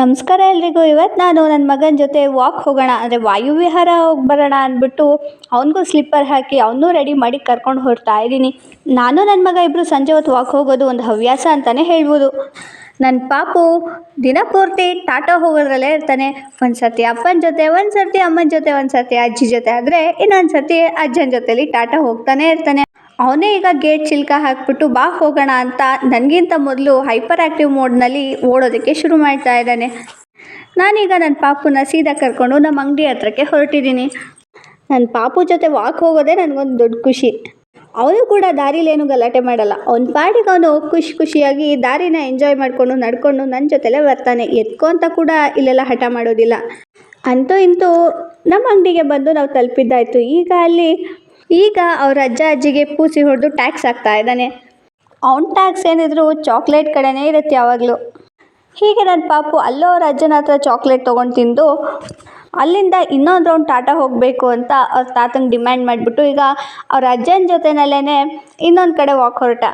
ನಮಸ್ಕಾರ ಎಲ್ರಿಗೂ. ಇವತ್ತು ನಾನು ನನ್ನ ಮಗನ ಜೊತೆ ವಾಕ್ ಹೋಗೋಣ ಅಂದರೆ ವಾಯುವಿಹಾರ ಹೋಗಿ ಬರೋಣ ಅಂದ್ಬಿಟ್ಟು ಅವನಿಗೂ ಸ್ಲಿಪ್ಪರ್ ಹಾಕಿ ಅವನ್ನೂ ರೆಡಿ ಮಾಡಿ ಕರ್ಕೊಂಡು ಹೊರಡ್ತಾ ಇದ್ದೀನಿ. ನಾನು ನನ್ನ ಮಗ ಇಬ್ಬರು ಸಂಜೆ ಹೊತ್ತು ವಾಕ್ ಹೋಗೋದು ಒಂದು ಹವ್ಯಾಸ ಅಂತಲೇ ಹೇಳ್ಬೋದು. ನನ್ನ ಪಾಪು ದಿನಪೂರ್ತಿ ಟಾಟಾ ಹೋಗೋದ್ರಲ್ಲೇ ಇರ್ತಾನೆ. ಒಂದು ಸರ್ತಿ ಅಪ್ಪನ ಜೊತೆ, ಒಂದು ಸರ್ತಿ ಅಮ್ಮನ ಜೊತೆ, ಒಂದು ಸರ್ತಿ ಅಜ್ಜಿ ಜೊತೆ, ಆದರೆ ಇನ್ನೊಂದು ಸರ್ತಿ ಅಜ್ಜನ ಜೊತೆಲಿ ಟಾಟಾ ಹೋಗ್ತಾನೆ ಇರ್ತಾನೆ. ಅವನೇ ಈಗ ಗೇಟ್ ಚಿಲ್ಕ ಹಾಕ್ಬಿಟ್ಟು ಬಾ ಹೋಗೋಣ ಅಂತ ನನಗಿಂತ ಮೊದಲು ಹೈಪರ್ ಆ್ಯಕ್ಟಿವ್ ಮೋಡ್ನಲ್ಲಿ ಓಡೋದಕ್ಕೆ ಶುರು ಮಾಡ್ತಾ ಇದ್ದಾನೆ. ನಾನೀಗ ನನ್ನ ಪಾಪುನ ಸೀದಾ ಕರ್ಕೊಂಡು ನಮ್ಮ ಅಂಗಡಿ ಹತ್ರಕ್ಕೆ ಹೊರಟಿದ್ದೀನಿ. ನನ್ನ ಪಾಪು ಜೊತೆ ವಾಕ್ ಹೋಗೋದೇ ನನಗೊಂದು ದೊಡ್ಡ ಖುಷಿ. ಅವನು ಕೂಡ ದಾರಿಲೇನು ಗಲಾಟೆ ಮಾಡಲ್ಲ. ಅವನ ಪಾಡಿಗೆ ಅವನು ಖುಷಿಯಾಗಿ ದಾರಿನ ಎಂಜಾಯ್ ಮಾಡಿಕೊಂಡು ನಡ್ಕೊಂಡು ನನ್ನ ಜೊತೆಲೇ ಬರ್ತಾನೆ. ಎತ್ಕೊ ಅಂತ ಕೂಡ ಇಲ್ಲೆಲ್ಲ ಹಠ ಮಾಡೋದಿಲ್ಲ. ಅಂತೂ ಇಂತೂ ನಮ್ಮ ಅಂಗಡಿಗೆ ಬಂದು ನಾವು ತಲುಪಿದ್ದಾಯಿತು. ಈಗ ಅವ್ರ ಅಜ್ಜ ಅಜ್ಜಿಗೆ ಪೂಸಿ ಹೊಡೆದು ಟ್ಯಾಕ್ಸ್ ಹಾಕ್ತಾ ಇದ್ದಾನೆ. ಅವ್ನ ಟ್ಯಾಕ್ಸ್ ಏನಿದ್ರು ಚಾಕ್ಲೇಟ್ ಕಡೆನೇ ಇರುತ್ತೆ ಯಾವಾಗಲೂ. ಹೀಗೆ ನನ್ನ ಪಾಪು ಅಲ್ಲೋ ಅವ್ರ ಅಜ್ಜನ ಹತ್ರ ಚಾಕ್ಲೇಟ್ ತೊಗೊಂಡು ತಿಂದು ಅಲ್ಲಿಂದ ಇನ್ನೊಂದು ರೌಂಡ್ ಟಾಟಾ ಹೋಗಬೇಕು ಅಂತ ಅವ್ರ ತಾತಂಗೆ ಡಿಮ್ಯಾಂಡ್ ಮಾಡಿಬಿಟ್ಟು ಈಗ ಅವ್ರ ಅಜ್ಜನ ಜೊತೆನಲ್ಲೇ ಇನ್ನೊಂದು ಕಡೆ ವಾಕ್ ಹೊರಟ.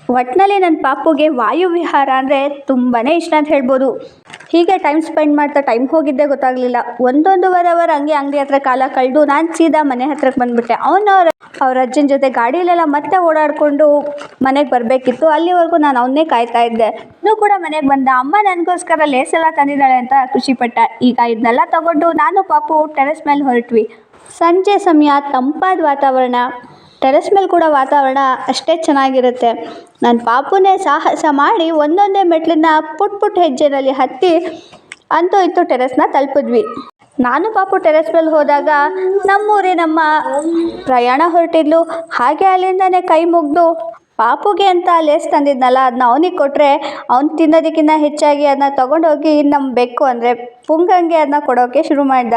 ಒಟ್ಟಿನಲ್ಲಿ ನನ್ನ ಪಾಪುಗೆ ವಾಯುವಿಹಾರ ಅಂದರೆ ತುಂಬಾ ಇಷ್ಟ ಅಂತ ಹೇಳ್ಬೋದು. ಹೀಗೆ ಟೈಮ್ ಸ್ಪೆಂಡ್ ಮಾಡ್ತಾ ಟೈಮ್ ಹೋಗಿದ್ದೇ ಗೊತ್ತಾಗಲಿಲ್ಲ. 1.5 ಅವರ್ ಹಂಗೆ ಅಂಗಡಿ ಹತ್ರ ಕಾಲ ಕಳೆದು ನಾನು ಸೀದಾ ಮನೆ ಹತ್ರಕ್ಕೆ ಬಂದುಬಿಟ್ಟೆ. ಅವ್ರ ಅಜ್ಜನ ಜೊತೆ ಗಾಡಿಯಲ್ಲೆಲ್ಲ ಮತ್ತೆ ಓಡಾಡಿಕೊಂಡು ಮನೆಗೆ ಬರಬೇಕಿತ್ತು. ಅಲ್ಲಿವರೆಗೂ ನಾನು ಅವನ್ನೇ ಕಾಯ್ತಾ ಇದ್ದೆ. ಇನ್ನೂ ಕೂಡ ಮನೆಗೆ ಬಂದ. ಅಮ್ಮ ನನಗೋಸ್ಕರ ಲೇಸ್ ಎಲ್ಲ ತಂದಿದ್ದಾಳೆ ಅಂತ ಖುಷಿಪಟ್ಟ. ಈಗ ಇದನ್ನೆಲ್ಲ ತಗೊಂಡು ನಾನು ಪಾಪು ಟೆರೆಸ್ ಮೇಲೆ ಹೊರಟ್ವಿ. ಸಂಜೆ ಸಮಯ, ತಂಪಾದ ವಾತಾವರಣ. ಟೆರೆಸ್ ಮೇಲೆ ಕೂಡ ವಾತಾವರಣ ಅಷ್ಟೇ ಚೆನ್ನಾಗಿರುತ್ತೆ. ನನ್ನ ಪಾಪುನೇ ಸಾಹಸ ಮಾಡಿ ಒಂದೊಂದೇ ಮೆಟ್ಲನ್ನ ಪುಟ್ ಹೆಜ್ಜೆನಲ್ಲಿ ಹತ್ತಿ ಅಂತೂ ಇತ್ತು ಟೆರೆಸ್ನ ತಲುಪಿದ್ವಿ. ನಾನು ಪಾಪು ಟೆರೆಸ್ ಮೇಲೆ ಹೋದಾಗ ನಮ್ಮೂರಿನಮ್ಮ ಪ್ರಯಾಣ ಹೊರಟಿದ್ಲು. ಹಾಗೆ ಅಲ್ಲಿಂದನೇ ಕೈ ಮುಗಿದು ಪಾಪುಗೆ ಅಂತ ಲೇಸ್ ತಂದಿದ್ನಲ್ಲ ಅದನ್ನ ಅವನಿಗೆ ಕೊಟ್ಟರೆ ಅವ್ನು ತಿನ್ನೋದಕ್ಕಿಂತ ಹೆಚ್ಚಾಗಿ ಅದನ್ನ ತೊಗೊಂಡೋಗಿ ನಮ್ಮ ಬೆಕ್ಕು ಅಂದರೆ ಪುಂಗಂಗೆ ಅದನ್ನ ಕೊಡೋಕ್ಕೆ ಶುರು ಮಾಡ್ದ.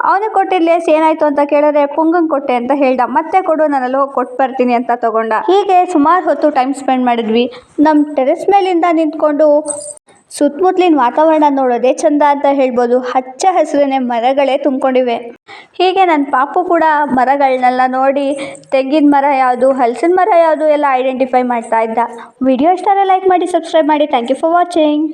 ಅವನಿಗೆ ಕೊಟ್ಟಿದ್ದ ಲೇಸ್ ಏನಾಯಿತು ಅಂತ ಕೇಳಿದ್ರೆ ಪುಂಗಂಗೆ ಕೊಟ್ಟೆ ಅಂತ ಹೇಳ್ದ. ಮತ್ತೆ ಕೊಡು, ನಾನಲ್ಲಿ ಹೋಗಿ ಕೊಟ್ಟು ಬರ್ತೀನಿ ಅಂತ ತೊಗೊಂಡ. ಹೀಗೆ ಸುಮಾರು ಹೊತ್ತು ಟೈಮ್ ಸ್ಪೆಂಡ್ ಮಾಡಿದ್ವಿ. ನಮ್ಮ ಟೆರೆಸ್ ಮೇಲಿಂದ ನಿಂತ್ಕೊಂಡು ಸುತ್ತಮುತ್ತಲಿನ ವಾತಾವರಣ ನೋಡೋದೇ ಚಂದ ಅಂತ ಹೇಳ್ಬೋದು. ಹಚ್ಚ ಹಸಿರಿನ ಮರಗಳೇ ತುಂಬಿಕೊಂಡಿವೆ. ಹೀಗೆ ನನ್ನ ಪಾಪು ಕೂಡ ಮರಗಳನ್ನೆಲ್ಲ ನೋಡಿ ತೆಂಗಿನ ಮರ ಯಾವುದು, ಹಲಸಿನ ಮರ ಯಾವುದು ಎಲ್ಲ ಐಡೆಂಟಿಫೈ ಮಾಡ್ತಾ ಇದ್ದ. ವಿಡಿಯೋ ಇಷ್ಟ ಲೈಕ್ ಮಾಡಿ, ಸಬ್ಸ್ಕ್ರೈಬ್ ಮಾಡಿ. Thank you for watching.